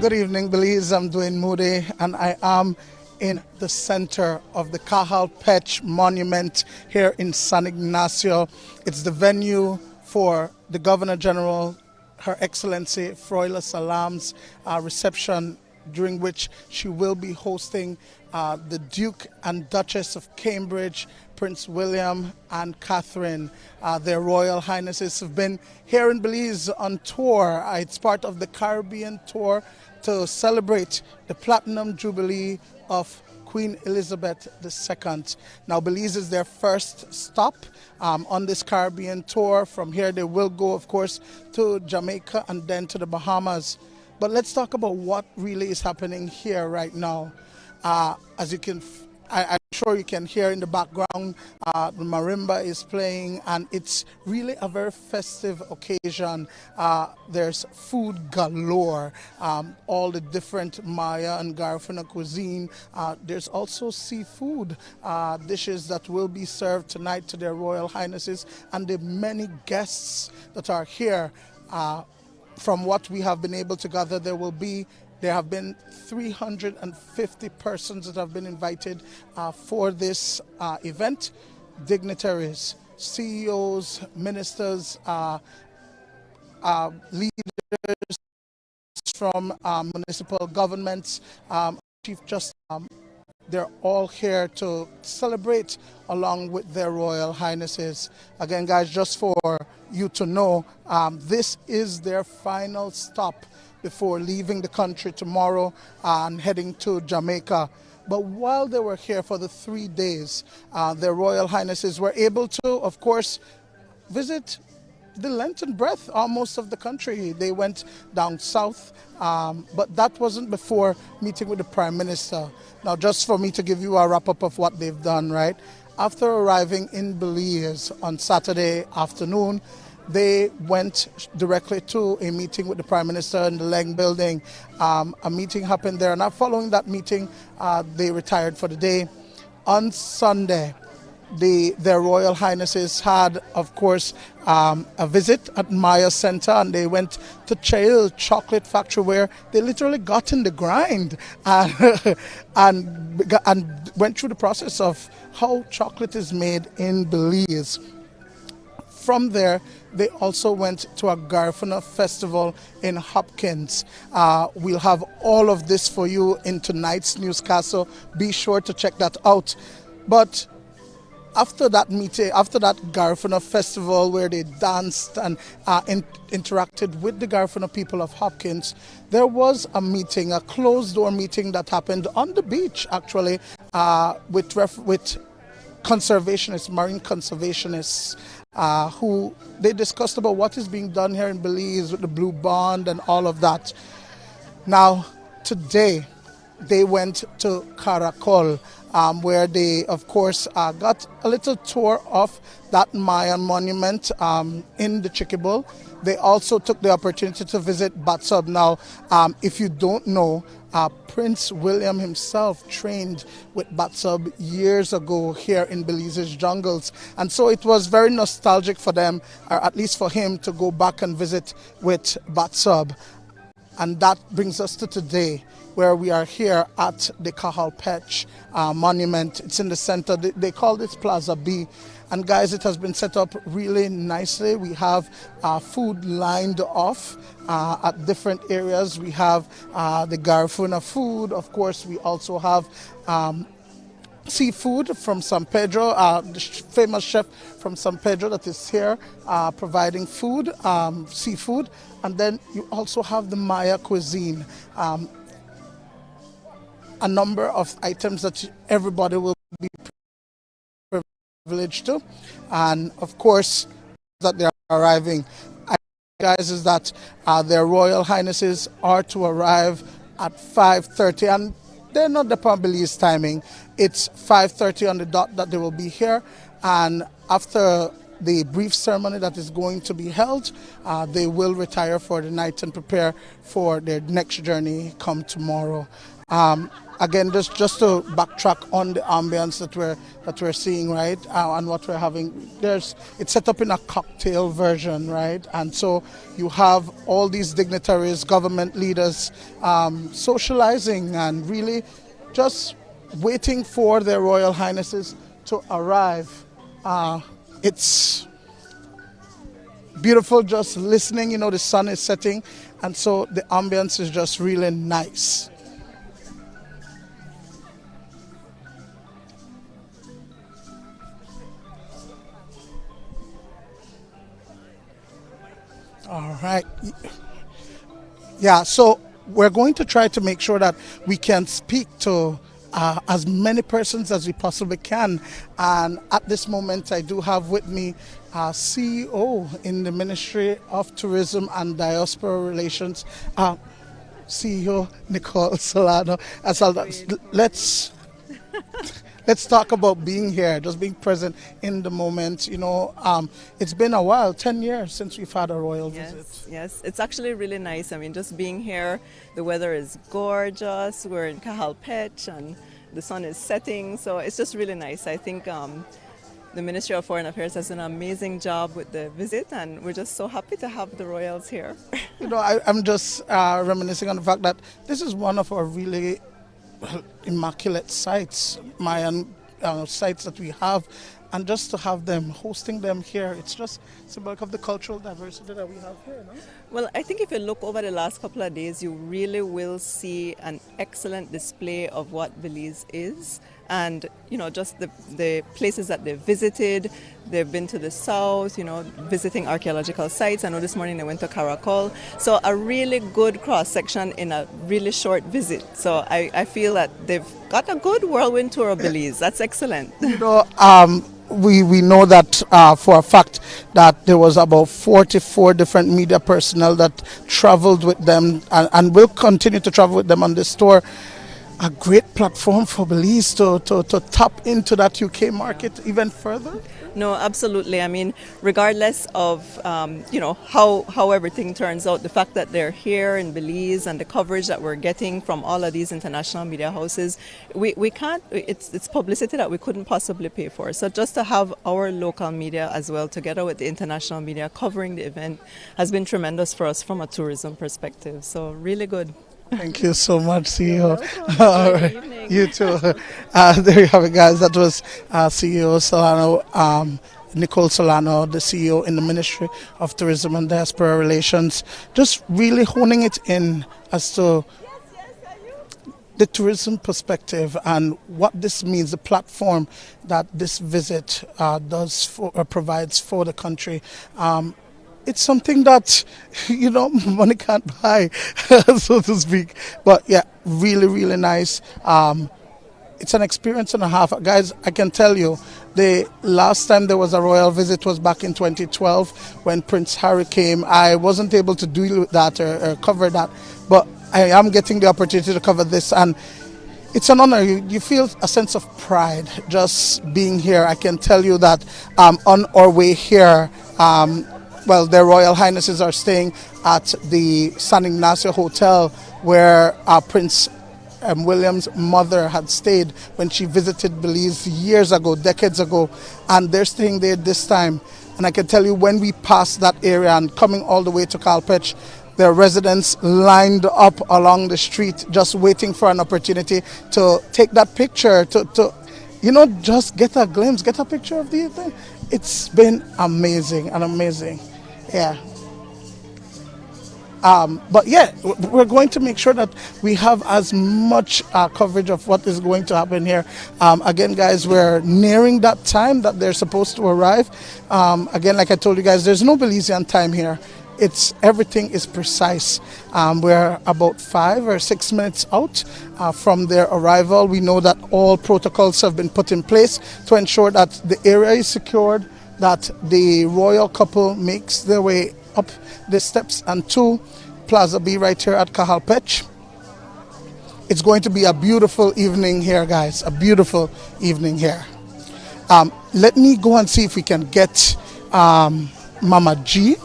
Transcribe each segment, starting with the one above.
Good evening, Belize. I'm Dwayne Moody, and I am in the center of the Cahal Pech Monument here in San Ignacio. It's the venue for the Governor General, Her Excellency Froila Salam's reception, during which she will be hosting the Duke and Duchess of Cambridge, Prince William and Catherine. Their Royal Highnesses have been here in Belize on tour. It's part of the Caribbean tour to celebrate the Platinum Jubilee of Queen Elizabeth II. Now, Belize is their first stop on this Caribbean tour. From here, they will go, of course, to Jamaica and then to the Bahamas. But let's talk about what really is happening here right now. As you can, I'm sure you can hear in the background, the marimba is playing, and it's really a very festive occasion. There's food galore, all the different Maya and Garifuna cuisine. There's also seafood dishes that will be served tonight to their Royal Highnesses and the many guests that are here. From what we have been able to gather, there have been 350 persons that have been invited for this event. Dignitaries, CEOs, ministers, leaders from municipal governments, Chief Justice. They're all here to celebrate along with their Royal Highnesses. Again, guys, just for you to know, this is their final stop before leaving the country tomorrow and heading to Jamaica. But while they were here for the 3 days, their Royal Highnesses were able to, of course, visit the length and breadth almost of the country. They went down south, but that wasn't before meeting with the Prime Minister. Now, just for me to give you a wrap-up of what they've done, right? After arriving in Belize on Saturday afternoon, they went directly to a meeting with the Prime Minister in the Leng building. A meeting happened there, and following that meeting, they retired for the day. On Sunday, their Royal Highnesses had, of course, a visit at Maya Center, and they went to Cayo Chocolate Factory, where they literally got in the grind and went through the process of how chocolate is made in Belize. From there, they also went to a Garifuna festival in Hopkins. We'll have all of this for you in tonight's newscast, so be sure to check that out. But after that meeting, after that Garifuna festival where they danced and interacted with the Garifuna people of Hopkins, there was a meeting, a closed-door meeting that happened on the beach, actually, with conservationists, marine conservationists, who they discussed about what is being done here in Belize with the Blue Bond and all of that. Now, today, they went to Caracol, where they, of course, got a little tour of that Mayan monument in the Chiquibul. They also took the opportunity to visit Batsub. Now, if you don't know, Prince William himself trained with Batsub years ago here in Belize's jungles. And so it was very nostalgic for them, or at least for him, to go back and visit with Batsub. And that brings us to today, where we are here at the Cahal Pech monument. It's in the center. They call this Plaza B. And guys, it has been set up really nicely. We have food lined off at different areas. We have the Garifuna food. Of course, we also have seafood from San Pedro, the famous chef from San Pedro that is here providing food, seafood. And then you also have the Maya cuisine. A number of items that everybody will be privileged to. And of course, that they are arriving. Guys, is that their Royal Highnesses are to arrive at 5:30, and they're not the Belize timing. It's 5:30 on the dot that they will be here, and after the brief ceremony that is going to be held, they will retire for the night and prepare for their next journey come tomorrow. Again, just to backtrack on the ambience that we're seeing, right, and what we're having. It's set up in a cocktail version, right, and so you have all these dignitaries, government leaders, socializing and really just waiting for their Royal Highnesses to arrive. It's beautiful just listening. The sun is setting, and so the ambience is just really nice. All right. Yeah, so we're going to try to make sure that we can speak to as many persons as we possibly can. And at this moment, I do have with me CEO in the Ministry of Tourism and Diaspora Relations, CEO Nicole Solano. Let's talk about being here, just being present in the moment. It's been a while, 10 years since we've had a royal visit. Yes, it's actually really nice. I mean, just being here, the weather is gorgeous. We're in Cahal Pech and the sun is setting, so it's just really nice. I think the Ministry of Foreign Affairs has done an amazing job with the visit, and we're just so happy to have the royals here. I'm just reminiscing on the fact that this is one of our really immaculate sites, Mayan sites that we have, and just to have them, hosting them here, it's just symbolic of the cultural diversity that we have here, no? Well, I think if you look over the last couple of days, you really will see an excellent display of what Belize is. And, just the places that they've visited. They've been to the south, visiting archaeological sites. I know this morning they went to Caracol. So a really good cross-section in a really short visit. So I feel that they've got a good whirlwind tour of Belize. That's excellent. We know that for a fact that there was about 44 different media personnel that traveled with them and will continue to travel with them on this tour. A great platform for Belize to tap into that UK market even further? No, absolutely. I mean, regardless of, how everything turns out, the fact that they're here in Belize and the coverage that we're getting from all of these international media houses, we can't, it's publicity that we couldn't possibly pay for. So just to have our local media as well, together with the international media covering the event, has been tremendous for us from a tourism perspective. So really good. Thank you so much, CEO. All right. You too. There you have it, guys. That was CEO Solano, Nicole Solano, the CEO in the Ministry of Tourism and Diaspora Relations, just really honing it in as to the tourism perspective and what this means, the platform that this visit provides for the country. It's something that, money can't buy, so to speak. But yeah, really, really nice. It's an experience and a half. Guys, I can tell you, the last time there was a royal visit was back in 2012 when Prince Harry came. I wasn't able to deal with that or cover that, but I am getting the opportunity to cover this, and it's an honor. You feel a sense of pride just being here. I can tell you that on our way here, their Royal Highnesses are staying at the San Ignacio Hotel where Prince William's mother had stayed when she visited Belize years ago, decades ago, and they're staying there this time. And I can tell you, when we passed that area and coming all the way to Cahal Pech, there are residents lined up along the street just waiting for an opportunity to take that picture, to just get a glimpse, get a picture of the event. It's been amazing and amazing. Yeah. But yeah, we're going to make sure that we have as much coverage of what is going to happen here. Again, guys, we're nearing that time that they're supposed to arrive. Again, like I told you guys, there's no Belizean time here. Everything is precise. We're about 5 or 6 minutes out from their arrival. We know that all protocols have been put in place to ensure that the area is secured, that the royal couple makes their way up the steps and to Plaza B right here at Cahal Pech. It's going to be a beautiful evening here, guys, a beautiful evening here. Let me go and see if we can get Mama G,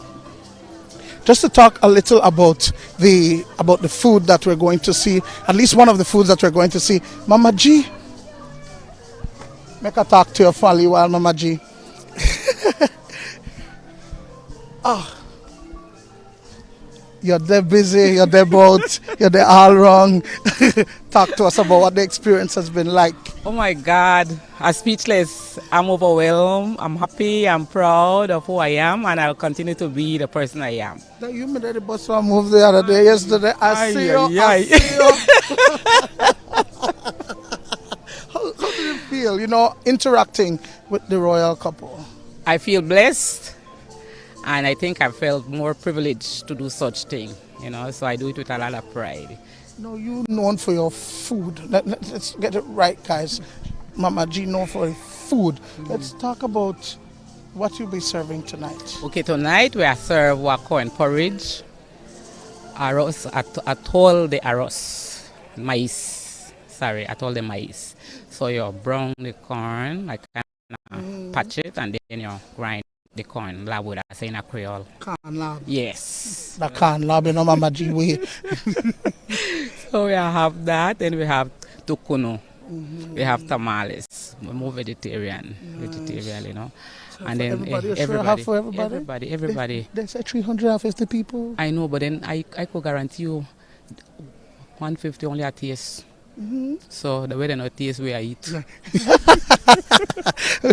just to talk a little about the food that we're going to see, at least one of the foods that we're going to see. Mama G, make a talk to your family while Mama G. You're there busy, you're there both, you're there all wrong. Talk to us about what the experience has been like. Oh my God, I'm speechless. I'm overwhelmed. I'm happy. I'm proud of who I am, and I'll continue to be the person I am. Now, you made the bus one move the other day, yesterday. I see you. How did it feel, interacting with the royal couple? I feel blessed, and I think I felt more privileged to do such thing, so I do it with a lot of pride. You're known for your food. Let's get it right, guys. Mama G known for food. Let's talk about what you'll be serving tonight. Okay, tonight we are serve corn porridge, arroz, atol the arroz, maize. Sorry, atol the maize. So you brown the corn, like patch it, and then you grind the corn, lab with us in a Creole. Corn lab. Yes. The corn lab, Mama G way. So we have that, and we have tukunu. We have tamales. We're more vegetarian, So and then everybody. They say 350 people. I know, but then I could guarantee you 150 only a taste. So the way they not taste, we are eat.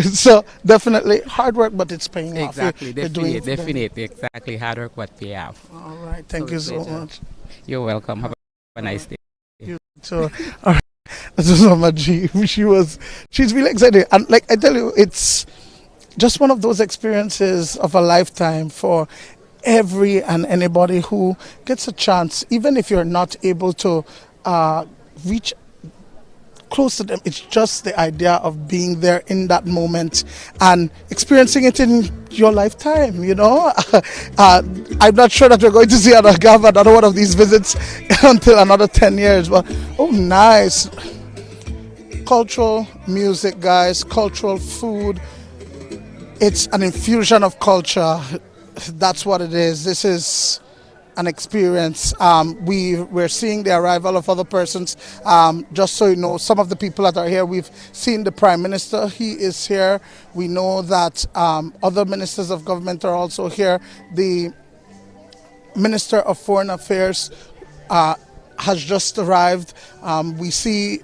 So definitely hard work, but it's paying off. Exactly, definitely, exactly, hard work, but pay off. All right, thank you so much. You're welcome. Have a nice day. So, all right. This is Mama G. She's really excited, and like I tell you, it's just one of those experiences of a lifetime for every and anybody who gets a chance, even if you're not able to reach close to them. It's just the idea of being there in that moment and experiencing it in your lifetime, I'm not sure that we're going to see another one of these visits until another 10 years, but nice. Cultural music, guys, cultural food. It's an infusion of culture. That's what it is. This is an experience. We're seeing the arrival of other persons. Just so you know, some of the people that are here, we've seen the Prime Minister. He is here. We know that other ministers of government are also here. The Minister of Foreign Affairs has just arrived. We see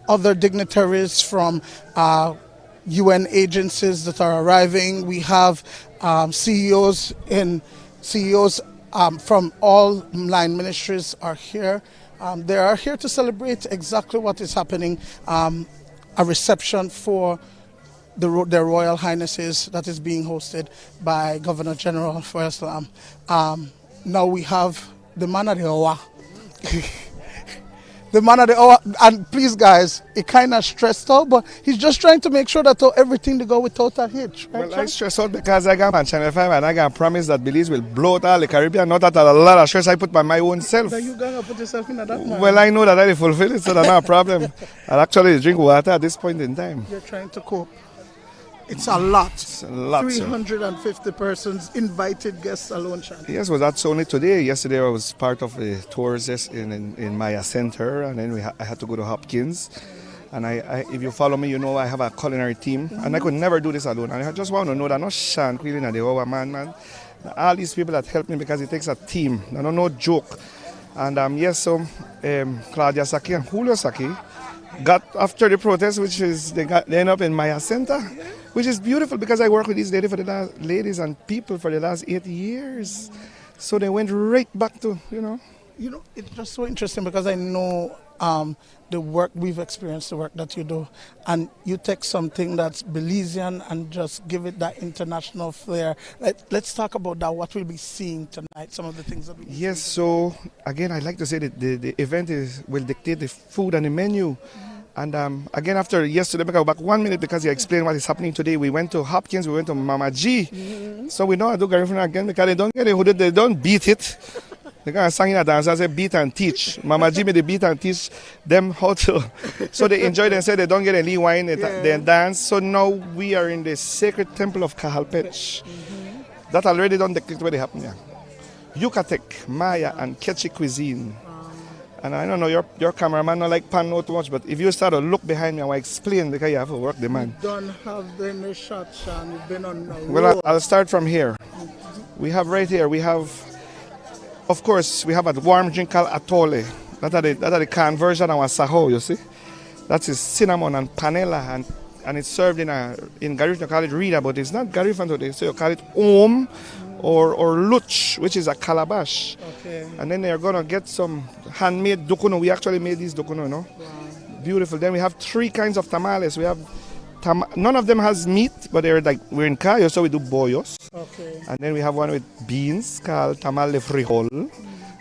other dignitaries from UN agencies that are arriving. We have CEOs from all line ministries are here. They are here to celebrate exactly what is happening, a reception for their Royal Highnesses that is being hosted by Governor General for Islam. Now we have the man of the hour. The man of the hour, and please guys, it kind of stressed out, but he's just trying to make sure that everything to go without a hitch. Right, well, I stress out because I got on Channel 5 and I got a promise that Belize will blow out all the Caribbean. Not that a lot of stress I put by my own self. That you gonna put yourself in that man. Well, I know that I will fulfill it, so that's not a problem. I actually drink water at this point in time. You're trying to cope. It's a lot. It's a lot, 350 persons, invited guests alone, Sean. Yes, well, that's only today. Yesterday I was part of the tours in Maya Center, and then I had to go to Hopkins. And if you follow me, you know I have a culinary team, and I could never do this alone. And I just want to know that not Sean Quillen and the other man. All these people that help me, because it takes a team. No joke. And Claudia Saki and Julio Saki got after the protest, which is they end up in Maya Center, which is beautiful because I work with these ladies and people for the last 8 years. So they went right back to, it's just so interesting because I know the work we've experienced, the work that you do, and you take something that's Belizean and just give it that international flair. Let's talk about that, what we'll be seeing tonight, some of the things that we Yes, so again, I'd like to say that the event will dictate the food and the menu. And again, after yesterday, I'll go back 1 minute because you explained what is happening today. We went to Hopkins, we went to Mama G. So we know I do Garifuna again because they don't get it, they don't beat it. They kind of sang in a dance, I say beat and teach. Mama Jimmy, the beat and teach them how to. So they enjoy themselves, they don't get any wine, they dance. So now we are in the sacred temple of Cahal Pech. That already done declared where they happen here. Yucatec, Maya, and Quechua cuisine. And I don't know, your cameraman not like pan out too much, but if you start to look behind me, I will explain because you have to work the man. You don't have any shots, Sean. You've been on a Well, roll. I'll start from here. We have right here, we have, of course, we have a warm drink called atole. That are the canned version of our saho, you see. That is cinnamon and panela, and it's served in Garif, you call it rida, but it's not Garif today, so you call it om or luch, which is a calabash. Okay. And then they're going to get some handmade dukuno. We actually made these dukuno, no? Wow. Beautiful. Then we have 3 kinds of tamales. We have, none of them has meat, but they're like, we're in Cayo, so we do bollos. Okay. And then we have one with beans called tamal de frijol.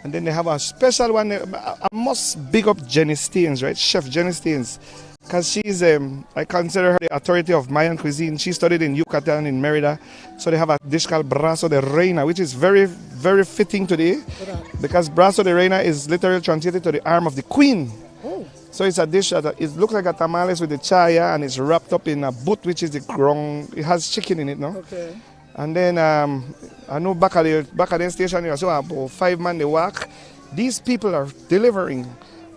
And then they have a special one. I must big up Jenny Staines, right? Chef Jenny Staines. Because she's, I consider her the authority of Mayan cuisine. She studied in Yucatan, in Merida. So they have a dish called brazo de reina, which is very, very fitting today. Because brazo de reina is literally translated to the arm of the queen. Oh. So it's a dish that it looks like a tamales with the chaya, and it's wrapped up in a boot, which is the grong. It has chicken in it, no? Okay. And then I know back at the station, you saw about 5 men they walk. These people are delivering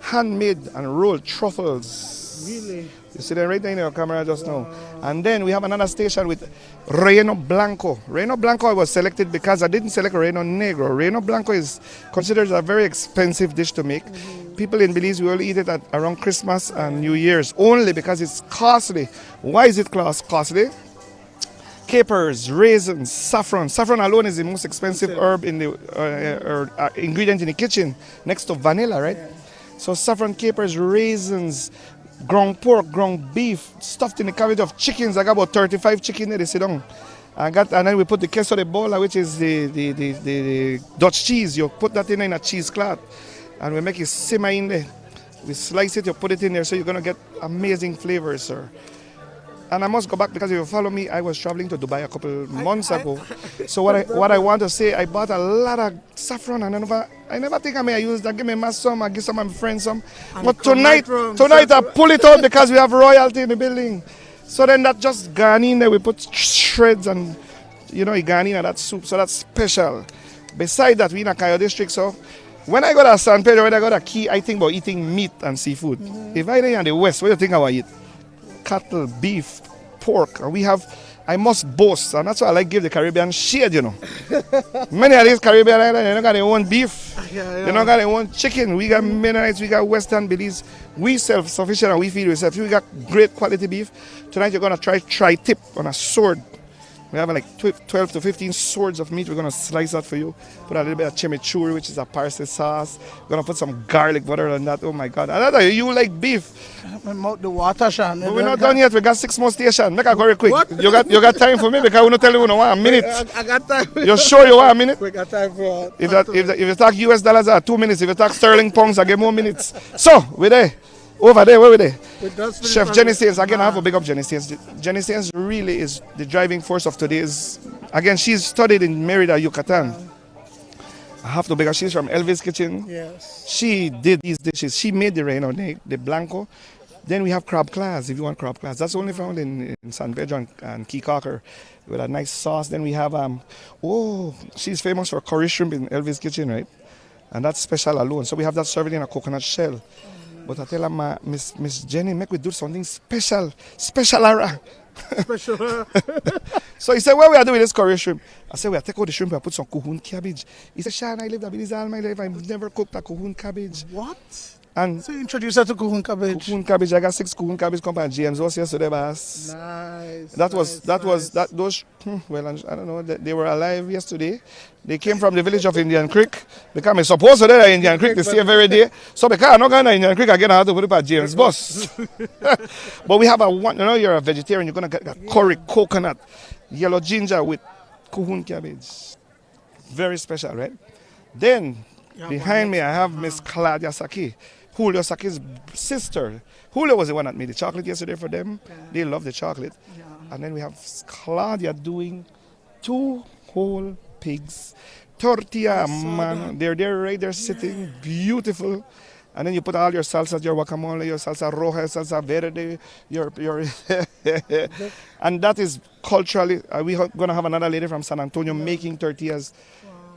handmade and rolled truffles. Really? You see them right there in your camera just now. And then we have another station with Relleno Blanco. Relleno Blanco was selected because I didn't select Relleno Negro. Relleno Blanco is considered a very expensive dish to make. People in Belize will eat it at around Christmas and New Year's only because it's costly. Why is it costly? Capers, raisins, saffron. Saffron alone is the most expensive herb in the ingredient in the kitchen, next to vanilla, right? Yeah. So saffron, capers, raisins, ground pork, ground beef, stuffed in the cavity of chickens. I got about 35 chicken there, they sit down. And then we put the queso de bola, which is the Dutch cheese. You put that in a cheesecloth, and we make it simmer in there. We slice it, you put it in there, so you're going to get amazing flavors, sir. And I must go back because if you follow me, I was traveling to Dubai a couple months ago. So what I want to say, I bought a lot of saffron, and I never think I may use that. Give me some, I give some of my friends some. But tonight I pull it out because we have royalty in the building. So then that just gone in there, we put shreds and, you know, it gone in that soup. So that's special. Besides that, we in a Cayo district, so when I go to San Pedro, when I go to Key, I think about eating meat and seafood. If I in the West, what do you think I will eat? Cattle, beef, pork, and we have, I must boast, and that's why I like give the Caribbean shade, you know. Many of these Caribbean islands, they don't got their own beef, they don't got their own chicken. We got Mennonites, we got Western Belize, we self-sufficient and we feed ourselves. We got great quality beef. Tonight you're going to try tri-tip on a sword. We have like 12 to 15 swords of meat. We're going to slice that for you. Put a little bit of chimichurri, which is a parsley sauce. We're going to put some garlic butter on that. Oh my God. I know you like beef. My mouth the water, Sean. But we're not done yet. We got 6 more stations. Make it very quick. What? You got time for me? Because I want to tell you in 1 minute. I got time. You're sure you want a minute? We got time for if you talk US dollars, 2 minutes. If you talk sterling pounds, I get more minutes. So, we're there. Over there, where we there? Chef Jenny Staines, again, I have a big up Jenny Staines. Jenny Staines really is the driving force of today's. Again, she's studied in Merida, Yucatan. I have to beg her, she's from Elvis Kitchen. Yes. She did these dishes. She made the Reno, the Blanco. Then we have crab class, if you want crab class. That's only found in San Pedro and Key Cocker with a nice sauce. Then we have, she's famous for curry shrimp in Elvis Kitchen, right? And that's special alone. So we have that served in a coconut shell. But I tell her, Miss Jenny, make we do something special. Special. So he said, what we are doing this curry shrimp? I said, we are take out the shrimp and put some kuhun cabbage. He said, Sean, I lived in Belize all my life. I've never cooked a kuhun cabbage. What? And so you introduced her to kuhun cabbage? Kuhun cabbage. I got 6 kuhun cabbage come from James House yesterday, boss. Nice. Those, well, I don't know, they were alive yesterday. They came from the village of Indian Creek. Because I'm supposed to there in Indian Creek, they stay every day. So because I'm not going to Indian Creek again, I have to put it at James Bus. But we have you're a vegetarian, you're going to get a curry, coconut, yellow ginger with kuhun cabbage. Very special, right? Then, behind me, I have Miss Claudia Saki, Julio Saki's sister. Julio was the one that made the chocolate yesterday for them. Yeah. They love the chocolate. Yeah. And then we have Claudia doing 2 whole pigs, tortilla, I saw man. They're right there sitting, beautiful. And then you put all your salsas, your guacamole, your salsa roja, salsa verde, your and that is culturally. We're gonna have another lady from San Antonio making tortillas,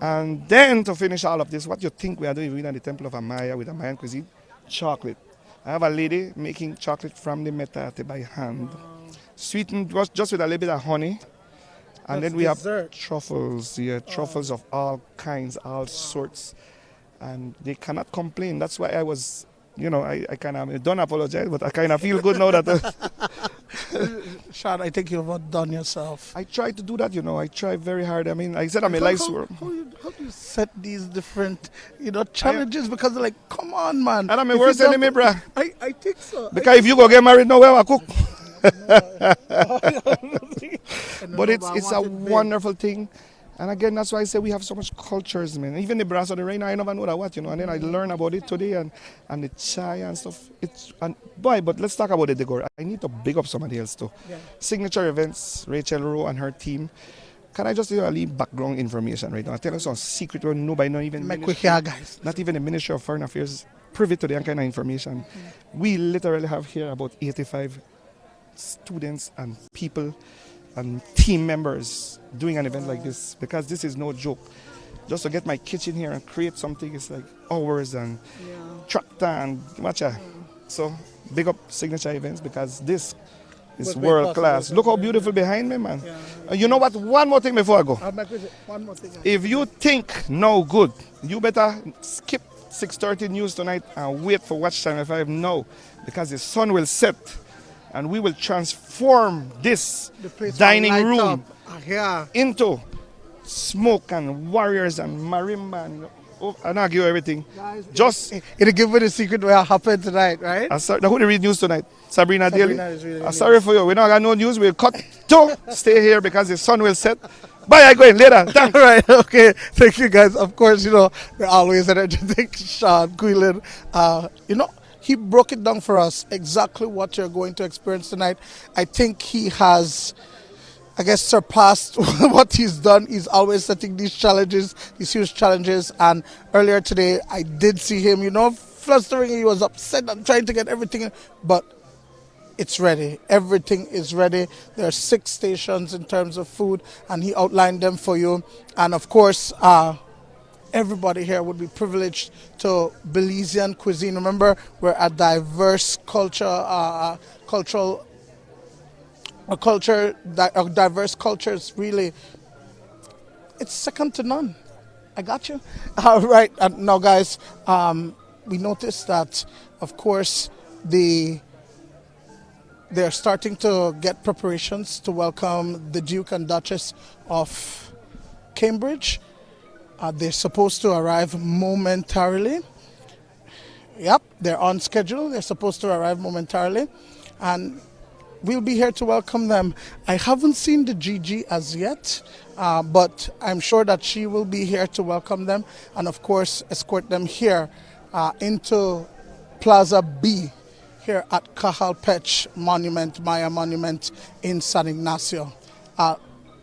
and then to finish all of this, what you think we are doing in the Temple of Amaya with Amayan cuisine? Chocolate. I have a lady making chocolate from the metate by hand, sweetened just with a little bit of honey. And That's then we dessert. have truffles, truffles of all kinds, all sorts. And they cannot complain. That's why I was, I kind of don't apologize, but I kind of feel good now that Sean, I think you've outdone yourself. I try to do that, I try very hard. I mean, I said I'm a life sword. How do you set these different, challenges? Because they're like, come on, man. And I'm a If worst you don't- enemy, bruh. I think so. Because if you go get married now, where I cook. But it's a wonderful thing. And again, that's why I say we have so much cultures, man. Even the brass of the rain, I never know that and then I learn about it today and the chai and stuff. But let's talk about the decor. I need to big up somebody else too. Yeah. Signature Events, Rachel Rowe and her team. Can I just give you a little background information right now? I'll tell you some secret where nobody, not even Make we hear, guys. not even the Ministry of Foreign Affairs privy to that kind of information. We literally have here about 85 students and people and team members doing an event like this, because this is no joke. Just to get my kitchen here and create something is like hours and tractor and matcha. So big up Signature Events, because this is Was made world class. possible. Look how beautiful behind me, man. You know what? One more thing before I go. I'll make with it one more thing. If you think no good, you better skip 6:30 news tonight and wait for Watch Channel 5 now, because the sun will set and we will transform this The place dining will light room up. Yeah. into smoke and warriors and marimba and I'll give you everything. Guys, Just it'll give me the secret what happened tonight, right? now who read news tonight? Sabrina Daly. Sabrina is reading Sorry for you. We don't got no news. We'll cut to stay here because the sun will set. Bye, I go in later. Thanks. All right, okay. Thank you, guys. Of course, we're always energetic. Sean Quillen, he broke it down for us exactly what you're going to experience tonight. I think he has, surpassed what he's done. He's always setting these challenges, these huge challenges. And earlier today, I did see him, flustering. He was upset and trying to get everything in, but it's ready. Everything is ready. There are 6 stations in terms of food, and he outlined them for you. And of course, everybody here would be privileged to Belizean cuisine. Remember, we're a diverse diverse cultures. Really, it's second to none. I got you. All right, and now, guys, we noticed that, of course, they're starting to get preparations to welcome the Duke and Duchess of Cambridge. They're supposed to arrive momentarily. Yep, they're on schedule. They're supposed to arrive momentarily. And we'll be here to welcome them. I haven't seen the Gigi as yet, but I'm sure that she will be here to welcome them and, of course, escort them here into Plaza B here at Cahal Pech Monument, Maya Monument in San Ignacio.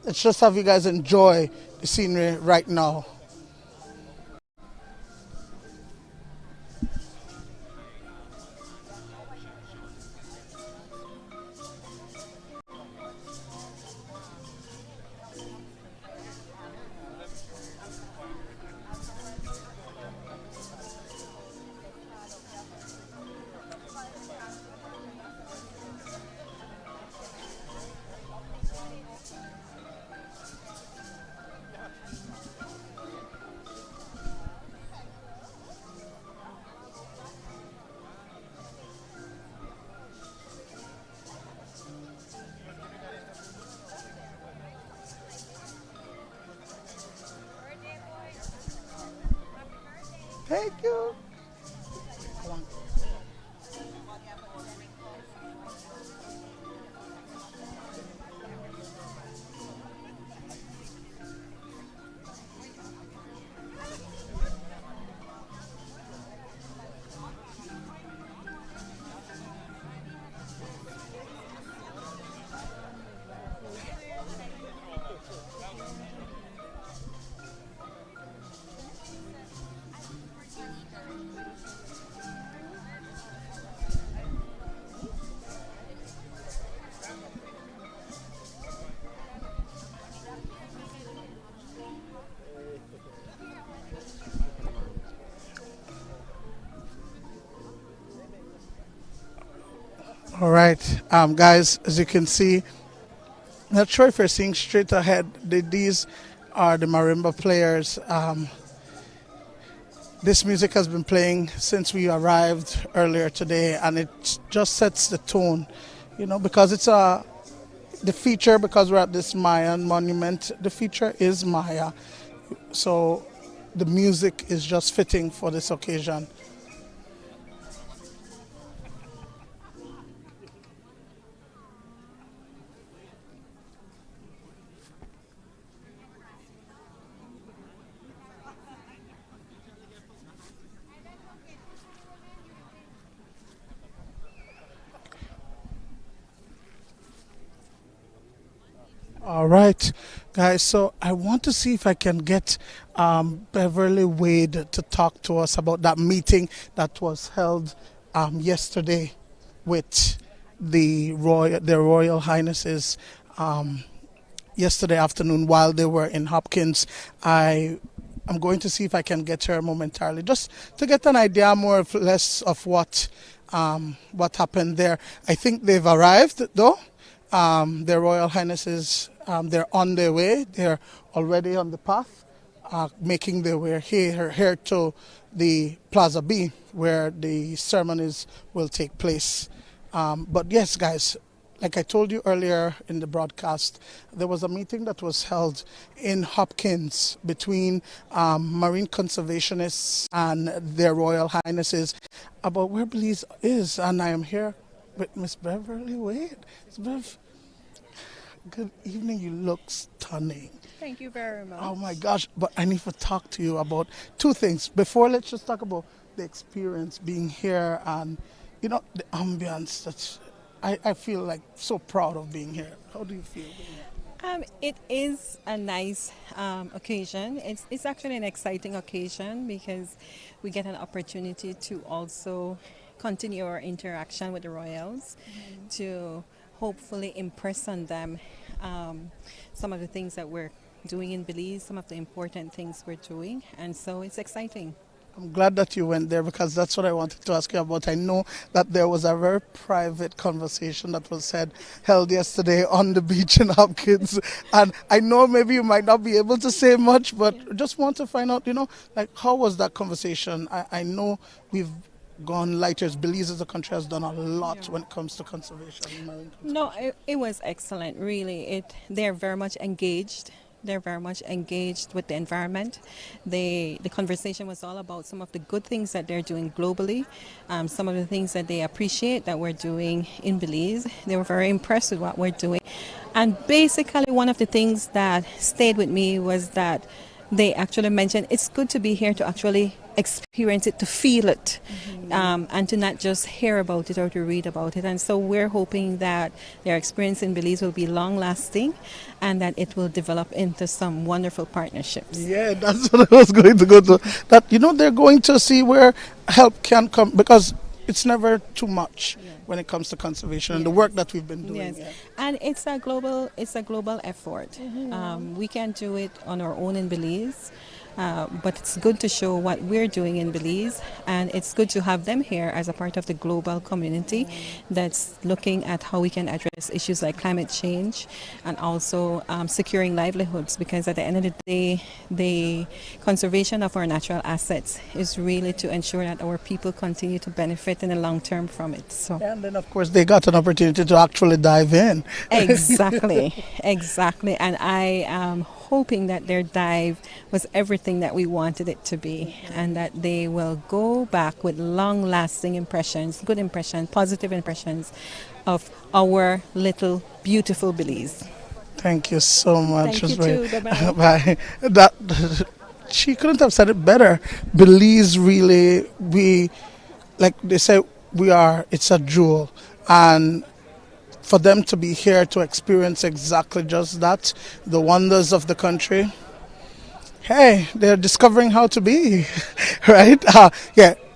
Let's just have you guys enjoy the scenery right now. Thank you. All right, guys, as you can see, not sure if you're seeing straight ahead, these are the marimba players. This music has been playing since we arrived earlier today, and it just sets the tone, because it's the feature, because we're at this Mayan monument, the feature is Maya. So the music is just fitting for this occasion. All right, guys, so I want to see if I can get Beverly Wade to talk to us about that meeting that was held yesterday with their Royal Highnesses yesterday afternoon while they were in Hopkins. I'm going to see if I can get her momentarily, just to get an idea more or less of what happened there. I think they've arrived, though. Their Royal Highnesses, they're on their way. They're already on the path, making their way here to the Plaza B, where the ceremonies will take place. But yes, guys, like I told you earlier in the broadcast, there was a meeting that was held in Hopkins between marine conservationists and their Royal Highnesses about where Belize is. And I am here with Miss Beverly Wade. Miss Bev, good evening. You look stunning. Thank you very much. Oh my gosh, but I need to talk to you about two things. Before, let's just talk about the experience being here and, the ambience. I feel like so proud of being here. How do you feel being here? It is a nice occasion. It's actually an exciting occasion because we get an opportunity to also continue our interaction with the royals, to hopefully impress on them some of the things that we're doing in Belize, some of the important things we're doing, and so it's exciting. I'm glad that you went there because that's what I wanted to ask you about. I know that there was a very private conversation that was held yesterday on the beach in Hopkins, and I know maybe you might not be able to say much, but just want to find out, how was that conversation? I know we've gone lighter. Belize as a country has done a lot when it comes to conservation. Marine conservation. No, it was excellent, really. They're very much engaged. They're very much engaged with the environment. The conversation was all about some of the good things that they're doing globally, some of the things that they appreciate that we're doing in Belize. They were very impressed with what we're doing. And basically one of the things that stayed with me was that they actually mentioned it's good to be here to actually experience it, to feel it, and to not just hear about it or to read about it. And so we're hoping that their experience in Belize will be long-lasting and that it will develop into some wonderful partnerships. Yeah, that's what I was going to go to. That, they're going to see where help can come, because it's never too much when it comes to conservation and the work that we've been doing. Yes, and it's a global effort. We can't do it on our own in Belize. But it's good to show what we're doing in Belize, and it's good to have them here as a part of the global community that's looking at how we can address issues like climate change and also securing livelihoods, because at the end of the day, the conservation of our natural assets is really to ensure that our people continue to benefit in the long term from it. So. And then, of course, they got an opportunity to actually dive in. Exactly, and I am hoping that their dive was everything that we wanted it to be, and that they will go back with long-lasting impressions, good impressions, positive impressions of our little beautiful Belize. Thank you so much. Thank you too. Bye. She couldn't have said it better. Belize really, like they say, it's a jewel, and for them to be here to experience exactly just that, the wonders of the country, hey, they're discovering how to be, right?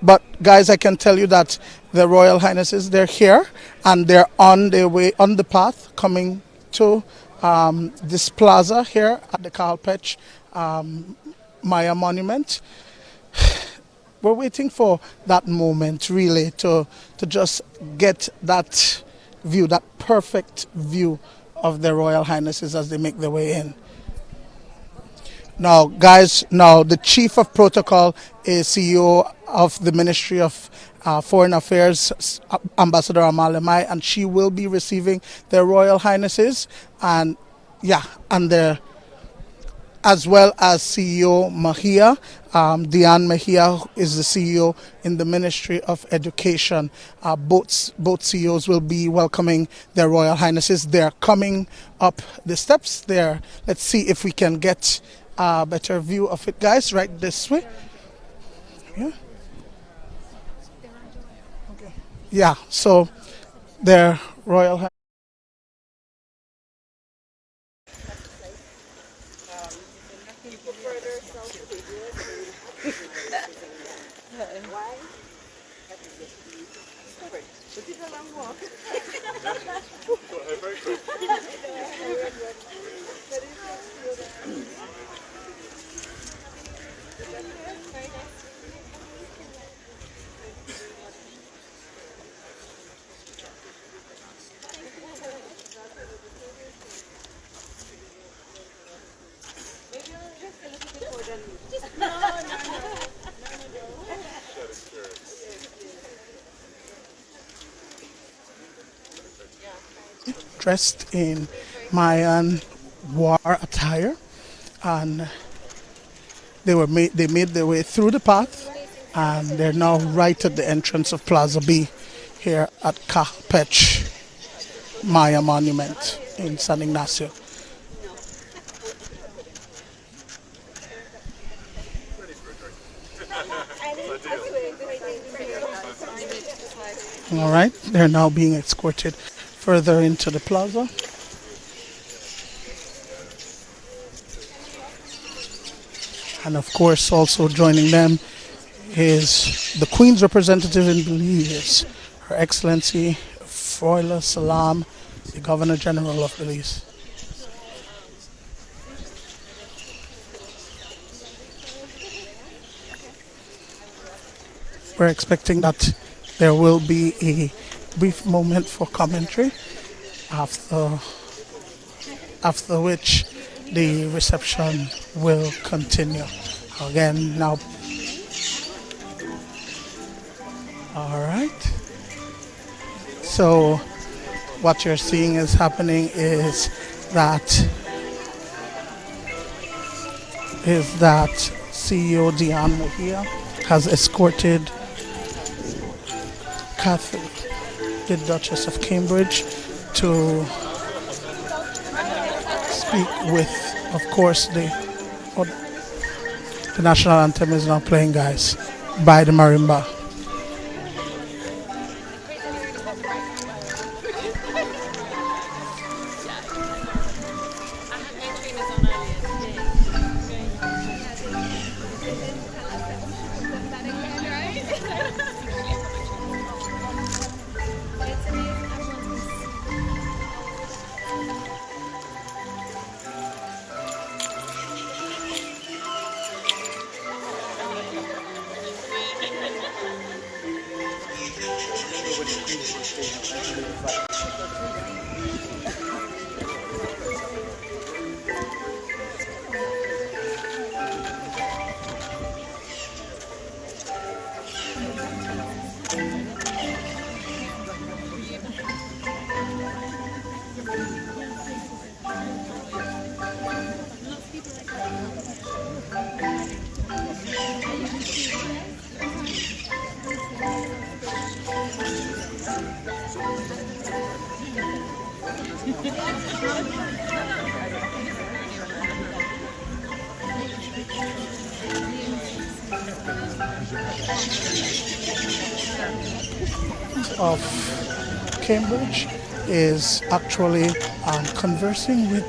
But guys, I can tell you that the Royal Highnesses, they're here and they're on their way, on the path, coming to this plaza here at the Cahal Pech Maya Monument. We're waiting for that moment, really, to just get that view, that perfect view of their Royal Highnesses as they make their way in. Now, guys, now the Chief of Protocol is CEO of the Ministry of Foreign Affairs, Ambassador Amalemai, and she will be receiving their Royal Highnesses, and as well as CEO Mejia. Diane Mejia is the CEO in the Ministry of Education. Both CEOs will be welcoming their Royal Highnesses. They're coming up the steps there. Let's see if we can get a better view of it, guys. Right this way. Yeah. Okay. Yeah. So their Royal Highness. Dressed in Mayan war attire, and they made their way through the path, and they're now right at the entrance of Plaza B here at Cahal Pech Maya Monument in San Ignacio. All right, they're now being escorted further into the plaza. And of course, also joining them is the Queen's representative in Belize, Her Excellency Froila Salam, the Governor General of Belize. We're expecting that there will be a brief moment for commentary, after which the reception will continue. Again, now, all right. So what you're seeing is happening is that CEO Diane Mejia has escorted Catherine, the Duchess of Cambridge, to speak with, of course, the national anthem is now playing, guys, by the marimba. Of Cambridge is actually conversing with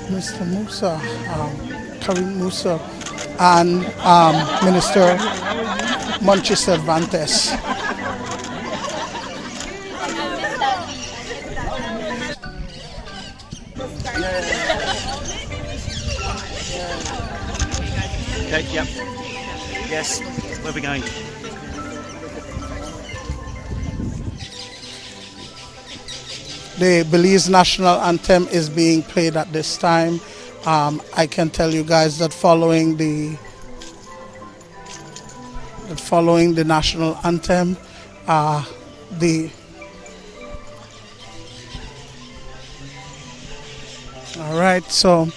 Mr. Musa, Karim Musa, and Minister Monchi Cervantes. Okay, yep. Yes, where are we going? The Belize national anthem is being played at this time. I can tell you guys that following the national anthem, the all right, so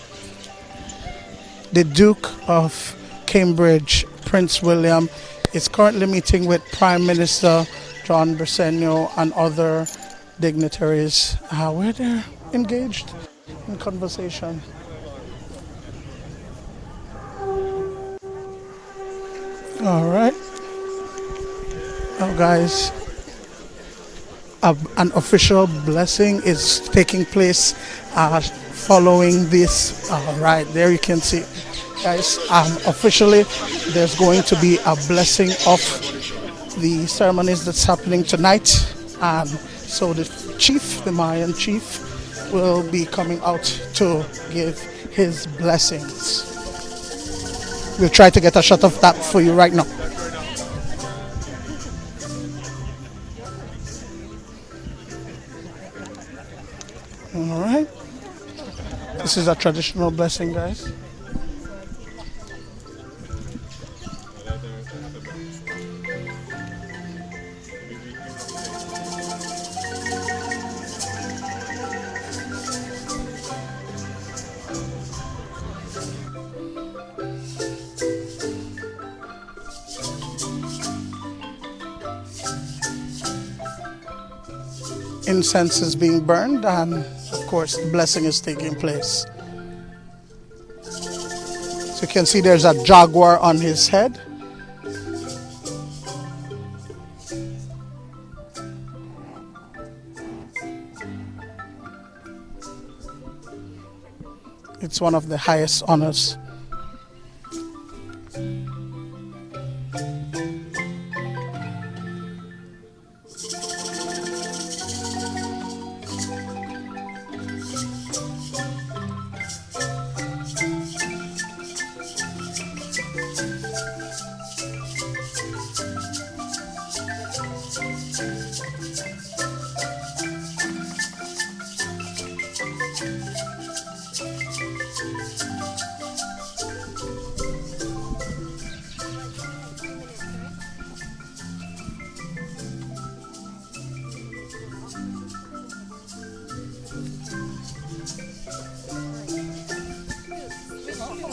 the Duke of Cambridge, Prince William, is currently meeting with Prime Minister John Bersenio and other dignitaries where they're engaged in conversation. All right. Now, guys, an official blessing is taking place following this. All right, there you can see, guys. Officially, there's going to be a blessing of the ceremonies that's happening tonight. So the chief, the Mayan chief, will be coming out to give his blessings. We'll try to get a shot of that for you right now. All right. This is a traditional blessing, guys. Incense is being burned, and of course the blessing is taking place. So you can see there's a jaguar on his head. It's one of the highest honors.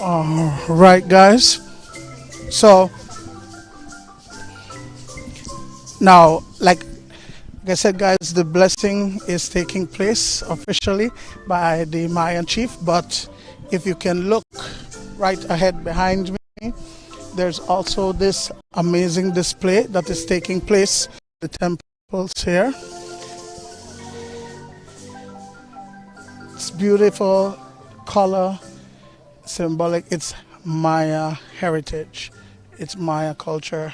All right, guys. So now, like I said, guys, the blessing is taking place officially by the Mayan chief. But if you can look right ahead behind me, there's also this amazing display that is taking place in the temples here. It's beautiful color. Symbolic. It's Maya heritage. It's Maya culture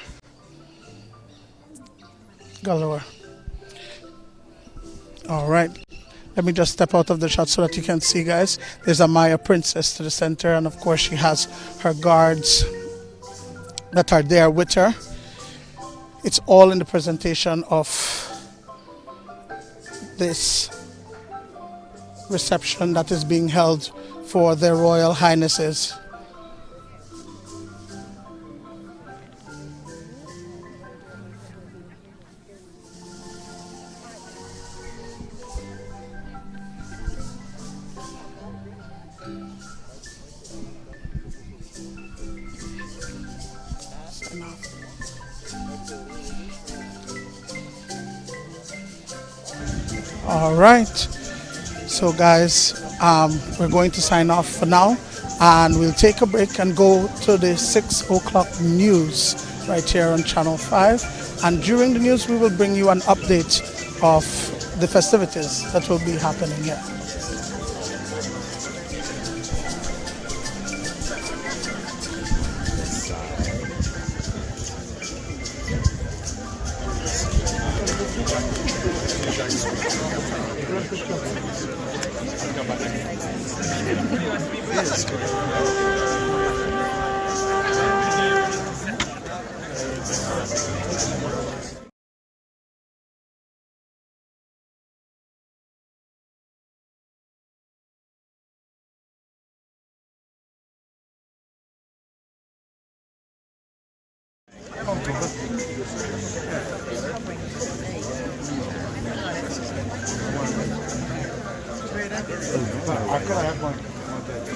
galore. All right, let me just step out of the shot so that you can see, guys. There's a Maya princess to the center, and of course she has her guards that are there with her. It's all in the presentation of this reception that is being held for their royal highnesses. All right, so guys, we're going to sign off for now, and we'll take a break and go to the 6 o'clock news right here on Channel 5. And during the news, we will bring you an update of the festivities that will be happening here. I could have one.